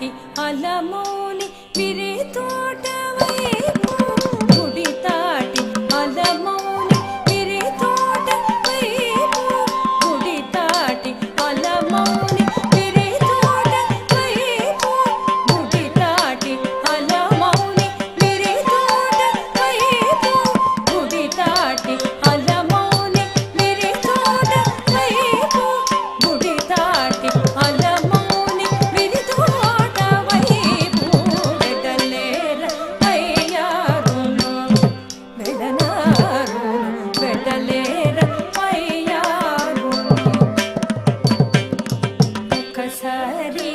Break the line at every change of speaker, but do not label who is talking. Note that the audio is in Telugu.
దాటి అలమౌని విరి తోట వైపు గుడి దాటి అలమౌని విరి తోట వైపు గుడి దాటి అలమౌని విరి తోట వైపు గుడి దాటి అలమౌని విరి తోట వైపు గుడి దాటి అలమౌని విరి తోట వైపు గుడి దాటి అలమౌని విరి తోట వైపు వెడలేర అయ్యారును వెడనారును వెడలేర అయ్యారును ఒకసారి